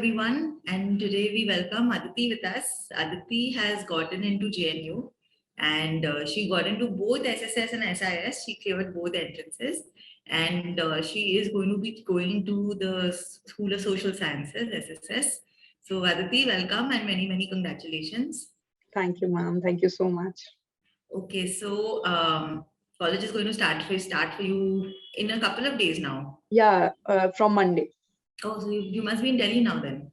everyone, and today we welcome Aditi with us. Aditi has gotten into JNU and she got into both SSS and SIS. She cleared both entrances and she is going to be going to the School of Social Sciences, SSS. So Aditi, welcome and many, many congratulations. Thank you, ma'am. Thank you so much. Okay, so college is going to start for you in a couple of days now. Yeah, from Monday. Oh, so you must be in Delhi now then.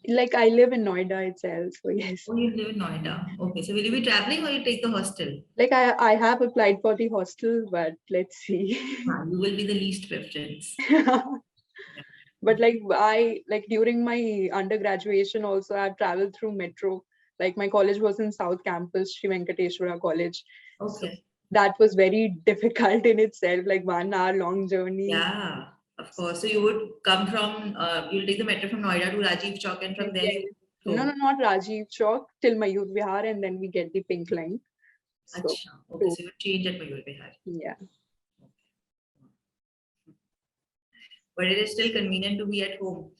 Like I live in Noida itself, so yes. Oh, you live in Noida. Okay, so will you be traveling or you take the hostel? Like I have applied for the hostel, but let's see. You will be the least preference. But like during my undergraduation also, I've traveled through metro. Like my college was in South Campus, Sri Venkateswara College. Okay. So that was very difficult in itself, like 1 hour long journey. Yeah, of course. So you would come from, you'll take the metro from Noida to Rajiv Chowk and from there you No, not Rajiv Chowk till Mayur Vihar, and then we get the pink line. So, okay, so you change at Mayur Vihar. Yeah. But it is still convenient to be at home.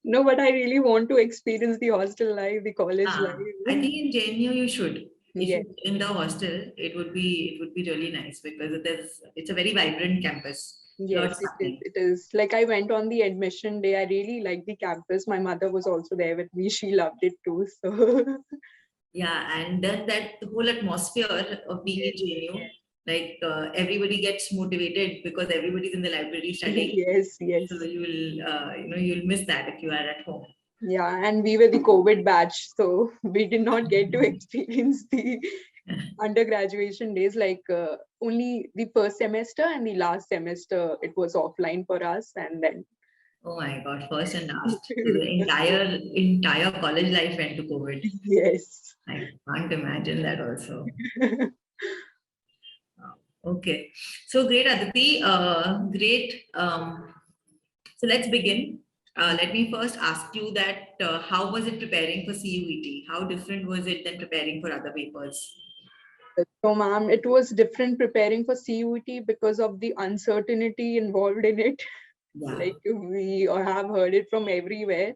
No, but I really want to experience the hostel life, the college life. I think in JNU you should. If Yes. you in the hostel, it would be really nice because it's a very vibrant campus. Yes, it is. Like I went on the admission day. I really liked the campus. My mother was also there with me. She loved it too. So yeah, and then that whole atmosphere of being in JNU, like everybody gets motivated because everybody's in the library studying. Yes. So you will, you'll miss that if you are at home. Yeah, and we were the COVID batch, so we did not get to experience the undergraduation days. Like only the first semester and the last semester, it was offline for us, and then. Oh my God! First and last, so the entire college life went to COVID. Yes, I can't imagine that also. Okay, so great, Aditi. Great. So let's begin. Let me first ask you that how was it preparing for CUET? How different was it than preparing for other papers? So, ma'am, it was different preparing for CUET because of the uncertainty involved in it. Yeah. Like we have heard it from everywhere.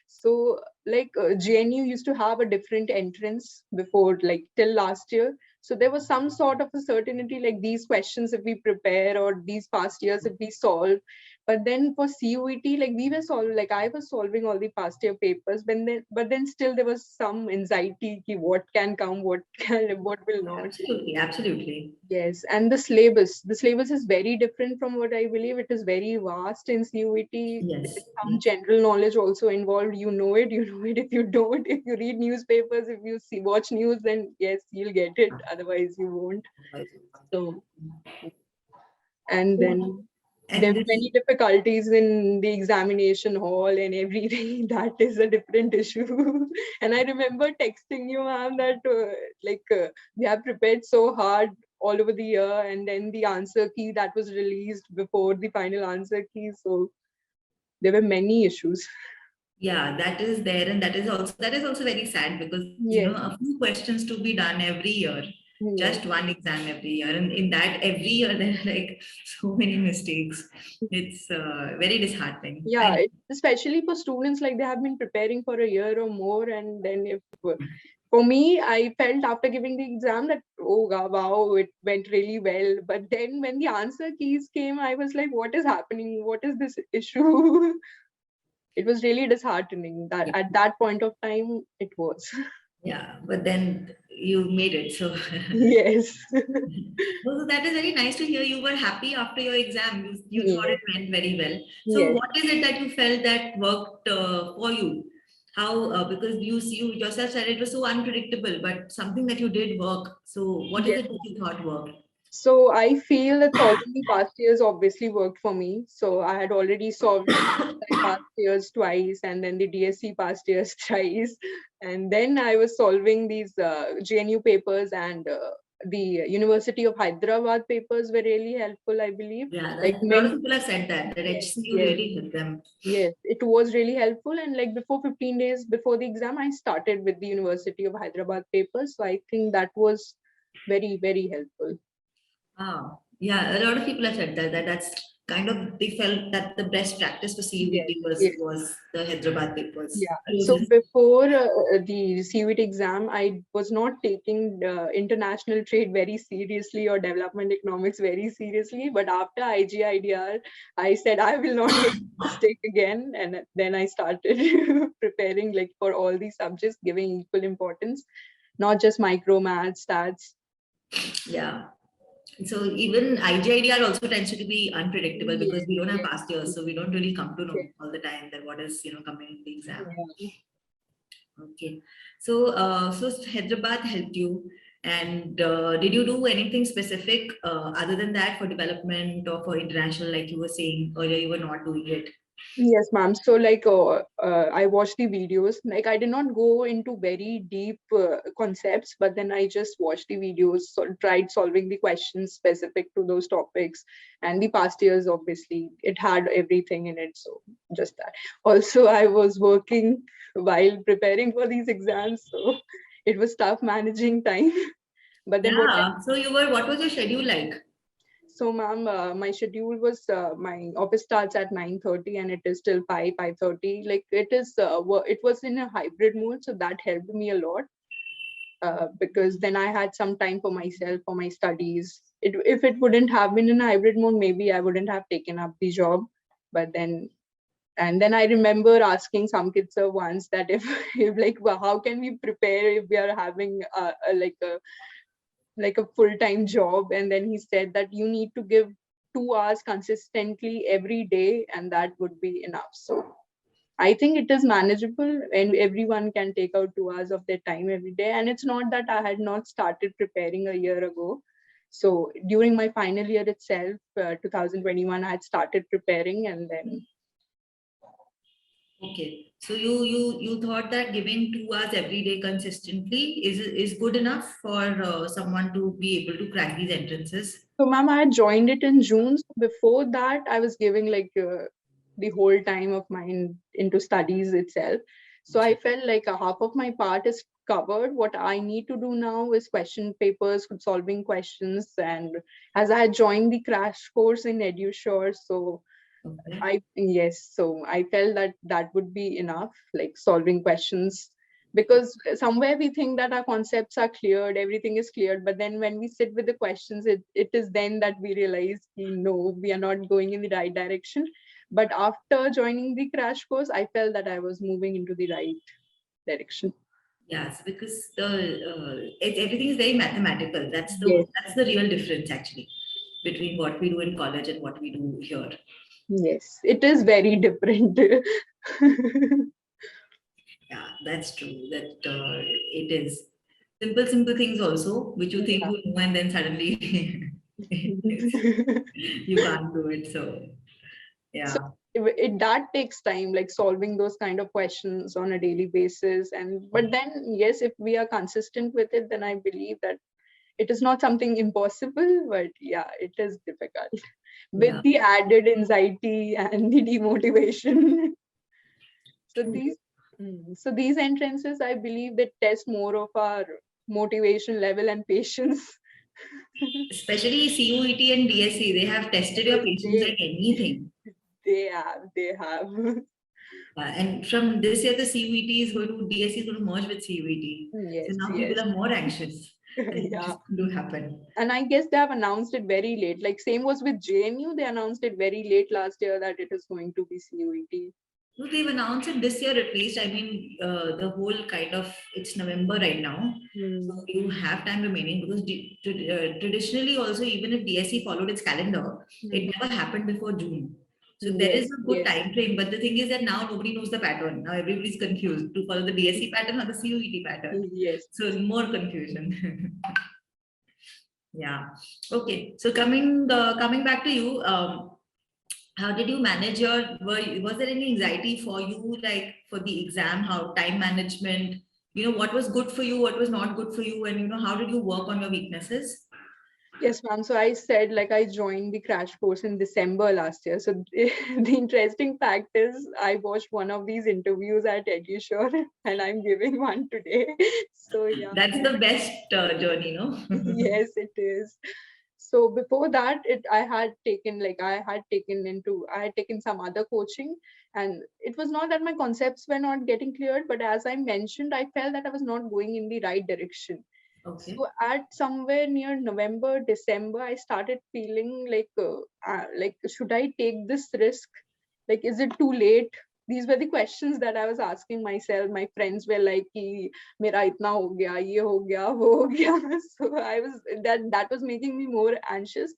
So, like JNU used to have a different entrance before, like till last year. So there was some sort of a certainty, like these questions if we prepare or these past years if we solve. But then for CUET, like we were solving, like I was solving all the past year papers, but then still there was some anxiety, ki what can come, what will not. Absolutely. Yes, and the syllabus is very different from what I believe. It is very vast in CUET. Yes. Some general knowledge also involved. You know it if you don't. If you read newspapers, if you watch news, then yes, you'll get it. Otherwise, you won't. So, and then there were many difficulties in the examination hall and everything. That is a different issue. And I remember texting you, ma'am, that we have prepared so hard all over the year, and then the answer key that was released before the final answer key. So there were many issues. Yeah, that is there, and that is also very sad because a few questions to be done every year. Just one exam every year, and in that every year there are like so many mistakes. It's very disheartening. Yeah, especially for students, like they have been preparing for a year or more, and then for me, I felt after giving the exam that oh wow, it went really well. But then when the answer keys came, I was like, what is happening? What is this issue? It was really disheartening that at that point of time it was. Yeah, but then you made it. So yes. So that is very nice to hear. You were happy after your exam. You thought it went very well. So what is it that you felt that worked for you? How because you yourself said it was so unpredictable, but something that you did work. So what is it that you thought worked? So I feel that solving the past years obviously worked for me. So I had already solved the past years twice, and then the DSE past years thrice, and then I was solving these JNU papers, and the University of Hyderabad papers were really helpful, I believe. Yeah, like a lot of people have said that HCU really helped them. Yes, it was really helpful, and like before 15 days before the exam, I started with the University of Hyderabad papers. So I think that was very, very helpful. Oh, yeah, a lot of people have said that kind of they felt that the best practice for CUET was the Hyderabad papers. Yeah. So before the CUET exam, I was not taking international trade very seriously or development economics very seriously. But after IGIDR, I said I will not make mistake again, and then I started preparing like for all these subjects, giving equal importance, not just micro maths, stats. Yeah. So even IGIDR also tends to be unpredictable because we don't have past years, so we don't really come to know all the time that what is coming in the exam. Yeah. Okay, so so Hyderabad helped you, and did you do anything specific other than that for development or for international, like you were saying earlier, you were not doing it? Yes, ma'am. So like I watched the videos. Like I did not go into very deep concepts, but then I just watched the videos, tried solving the questions specific to those topics. And the past years, obviously, it had everything in it. So just that. Also, I was working while preparing for these exams, so it was tough managing time. But then Yeah. So you were. What was your schedule like? So, ma'am, my schedule was my office starts at 9:30 and it is till 5:30. Like it was in a hybrid mode, so that helped me a lot because then I had some time for myself, for my studies. If it wouldn't have been in a hybrid mode, maybe I wouldn't have taken up the job. But then, and then I remember asking some kids once that if like, well, how can we prepare if we are having like a full-time job, and then he said that you need to give 2 hours consistently every day and that would be enough. So I think it is manageable and everyone can take out 2 hours of their time every day. And it's not that I had not started preparing a year ago. So during my final year itself, 2021, I had started preparing, and then Okay, so you thought that giving 2 hours every day consistently is good enough for someone to be able to crack these entrances? so, ma'am, I had joined it in June. So before that, I was giving like the whole time of mine into studies itself. So I felt like a half of my part is covered. What I need to do now is question papers, solving questions. And as I had joined the crash course in EduSure, so so I felt that that would be enough, like solving questions, because somewhere we think that our concepts are cleared, everything is cleared, but then when we sit with the questions, it is then that we realize, no, we are not going in the right direction. But after joining the crash course, I felt that I was moving into the right direction. Yes, because everything is very mathematical. Yes, That's the real difference actually between what we do in college and what we do here. yes, it is very different. Yeah, that's true. That it is simple things also, which you think you know, and then suddenly you can't do it. So So yeah, that takes time, like solving those kind of questions on a daily basis. And but then yes, if we are consistent with it, then I believe that it is not something impossible, but yeah, it is difficult yeah. with the added anxiety and the demotivation. So these entrances, I believe, they test more of our motivation level and patience. Especially CUET and DSE, they have tested your patience like anything. They have. And from this year, the CUET is going to DSE is going to merge with CUET. So Yes, now people yes. are more anxious. And what Yeah. is going to happen? And I guess they have announced it very late. Like same was with JNU. They announced it very late last year that it is going to be CUET. No, they've announced it this year at least. I mean, the whole kind of it's November right now, so you have time remaining because traditionally also even if DSE followed its calendar, it never happened before June. So there is Yes, a good yes, time frame, but the thing is that now nobody knows the pattern. Now everybody's confused to follow the DSE pattern or the CUET pattern. yes. So more confusion. Yeah. Okay. So coming back to you, how did you manage was there any anxiety for you, like for the exam, how time management, what was good for you, what was not good for you, and how did you work on your weaknesses? Yes, ma'am. So I said like I joined the crash course in December last year. So the interesting fact is I watched one of these interviews at EduSure and I'm giving one today. So yeah. That's the best journey, no? Yes, it is. So before that, I had taken some other coaching, and it was not that my concepts were not getting cleared, but as I mentioned, I felt that I was not going in the right direction. Okay. So at somewhere near November, December, I started feeling like should I take this risk? Like, is it too late? These were the questions that I was asking myself. My friends were like, कि मेरा इतना हो गया, ये हो गया, वो हो गया. So I was that was making me more anxious.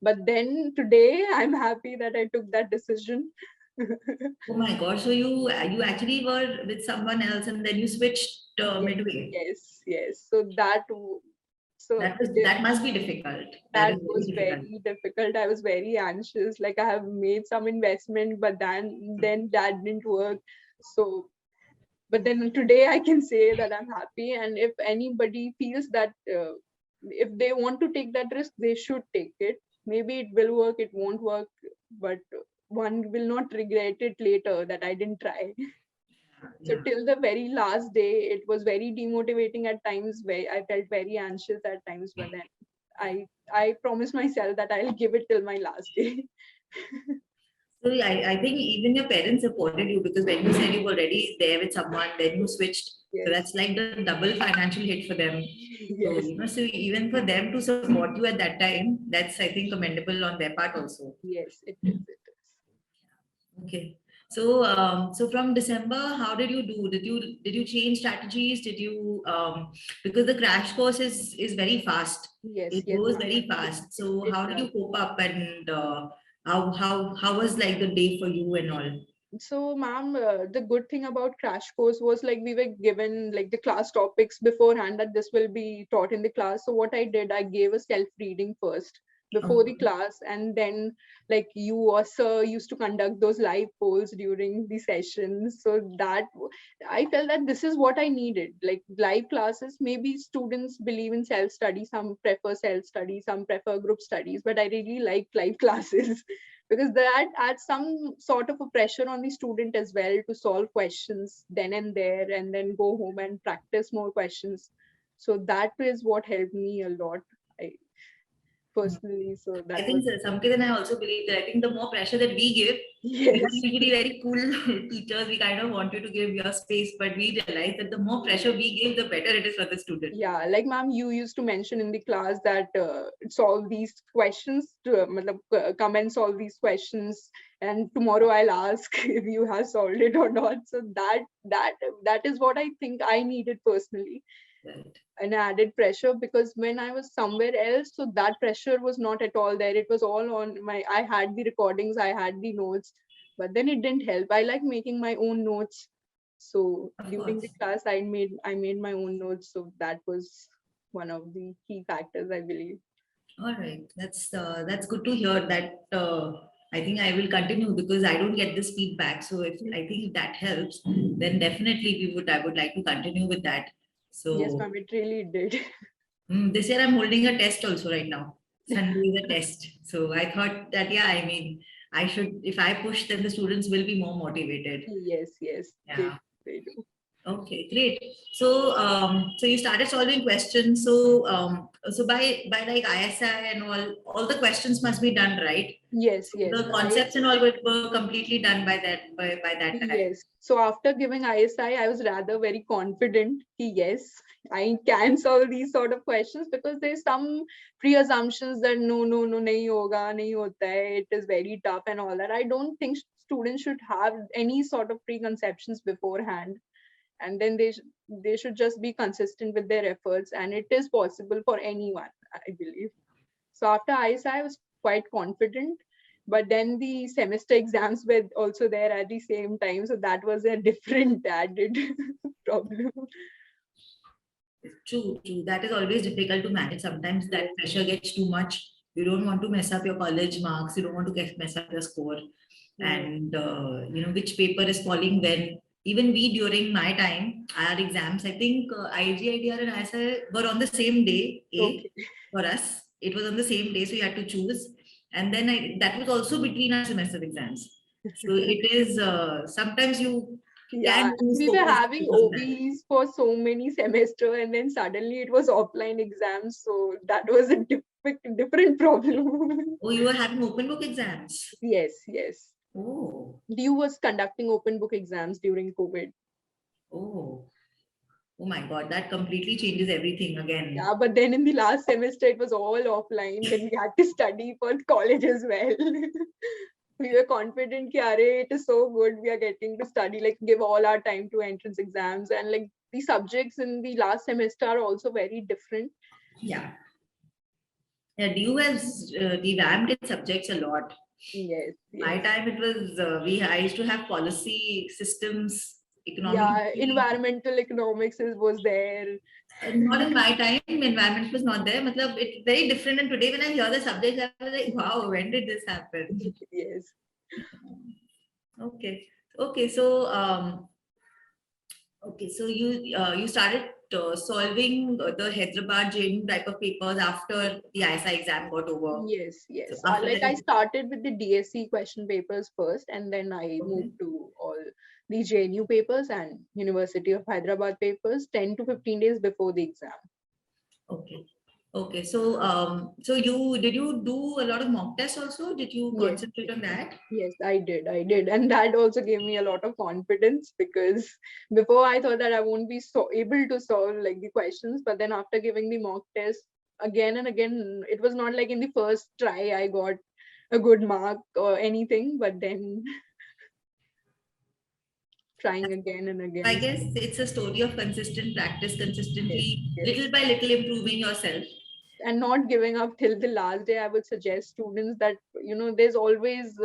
But then today, I'm happy that I took that decision. Oh my God. So you actually were with someone else and then you switched Yes, midway. yes, yes. So so That must be difficult. That that is very was difficult. very difficult. I was very anxious. Like, I have made some investment, but then that didn't work. So, but then today I can say that I'm happy. And if anybody feels that if they want to take that risk, they should take it. Maybe it will work, it won't work, but one will not regret it later that I didn't try. So Yeah. till the very last day, it was very demotivating at times. Where I felt very anxious at times, but then I promised myself that I'll give it till my last day. So I think even your parents supported you because when you said you were already there with someone, then you switched. So Yes, that's like the double financial hit for them. So, yes, so even for them to support you at that time, that's I think commendable on their part also. yes, it is. It is. Okay. So from December, how did you do? Did you change strategies? Did you because the crash course is very fast. Yes, It yes, goes ma'am. very fast. So It how did does. you cope up and how was like the day for you and all? So, ma'am, the good thing about crash course was like we were given like the class topics beforehand that this will be taught in the class. So what I did, I gave a self reading first before the Okay. class, and then like you or sir used to conduct those live polls during the sessions. So that I felt that this is what I needed, like live classes. Maybe students believe in self study, some prefer self study, some prefer group studies, but I really like live classes because that adds some sort of a pressure on the student as well to solve questions then and there and then go home and practice more questions. So that is what helped me a lot, I personally. So I that was think so, Samkit and I also believe that I think the more pressure that we give, we are yes. usually very cool teachers. We kind of want you to give your space, but we realize that the more pressure we give, the better it is for the student. Yeah, like ma'am, you used to mention in the class that solve these questions, matlab, come and solve these questions, and tomorrow I'll ask if you have solved it or not. So that is what I think I needed personally. Right. An added pressure, because when I was somewhere else, so that pressure was not at all there. It was all on my, I had the recordings, I had the notes, but then it didn't help. I like making my own notes. So Of during the course. class, I made my own notes. So that was one of the key factors, I believe. All right. That's good to hear that. I think I will continue because I don't get this feedback. So if I think if that helps, then definitely I would like to continue with that. Yes, So ma'am, it really did. this year I'm holding a test also right now. Sunday is a test. So I thought that, yeah, I mean, I should, if I push, then the students will be more motivated. Yes, yes, Yeah. they do. Okay, great. So you started solving questions. So by like ISI and all the questions must be done, right? Yes, So yes. the concepts and all were completely done by that time. Yes. So after giving I was rather very confident. Yes, I can solve these sort of questions, because there's some pre-assumptions that no, nahi hoga, nahi hota hai. It is very tough and all that. I don't think students should have any sort of preconceptions beforehand, and then they should just be consistent with their efforts, and it is possible for anyone, I believe. So after ISI, I was quite confident, but then the semester exams were also there at the same time. So that was a different added problem. True, true. That is always difficult to manage. Sometimes that Yes, pressure gets too much. You don't want to mess up your college marks. You don't want to mess up your score. yes. And which paper is falling when. Even we during my time, our exams, I think IGIDR and ISI were on the same day, Okay. for us. It was on the same day, so you had to choose. And then that was also between our semester exams. So it is sometimes Yeah, can lose we were focus having because of that. OBs for so many semester, and then suddenly it was offline exams. So that was a different problem. Oh, you were having open book exams. Yes, yes. Oh, DU was conducting open book exams during COVID. oh, oh my God, that completely changes everything again. Yeah, but then in the last semester it was all offline. Then we had to study for college as well. We were confident कि अरे it is so good, we are getting to study, like give all our time to entrance exams, and like the subjects in the last semester are also very different. Yeah. Yeah, DU has revamped its subjects a lot. Yes, My yes. time it was I used to have policy, systems, economic Yeah, history. environmental economics was there. Not in my time, environment was not there. Matlab, it's very different. And today, when I hear the subjects, I was like, wow, when did this happen? Yes. Okay. Okay. So you started solving the Hyderabad JNU type of papers after the ISA exam got over. Yes, So yes. after Like that, I started with the DSE question papers first, and then I okay. moved to all the JNU papers and University of Hyderabad papers 10 to 15 days before the exam. Okay. Okay. So you do a lot of mock tests also? Did you Yes, concentrate on that? yes, I did. I did. And that also gave me a lot of confidence because before I thought that I won't be so able to solve like the questions, but then after giving the mock test again and again, it was not like in the first try I got a good mark or anything, but then trying again and I again. guess it's a story of consistent practice, Yes, consistently, little yes. by little improving yourself. And not giving up till the last day. I would suggest students that, there's always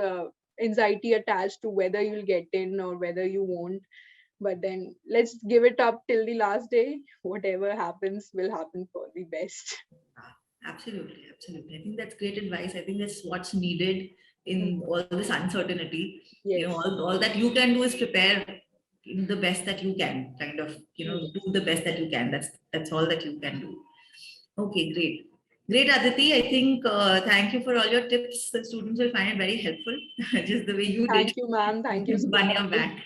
anxiety attached to whether you'll get in or whether you won't. But then let's give it up till the last day. Whatever happens will happen for the best. Absolutely, absolutely. I think that's great advice. I think that's what's needed Mm. in all this uncertainty. Yes. All that you can do is prepare in the best that you can, kind of, Yes. do the best that you can. That's all that you can do. Okay, great. Great, Aditi. I think thank you for all your tips. The students will find it very helpful, just the way you did. Thank you, ma'am. Thank you so One much. year back.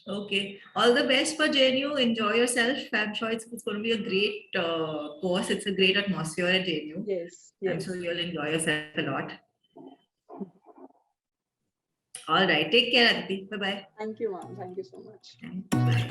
Okay. All the best for JNU. Enjoy yourself. I'm sure it's going to be a great course. It's a great atmosphere at JNU. Yes. I'm Yes. sure you'll enjoy yourself a lot. All right. Take care, Aditi. Bye-bye. Thank you, ma'am. Thank you so much. Bye.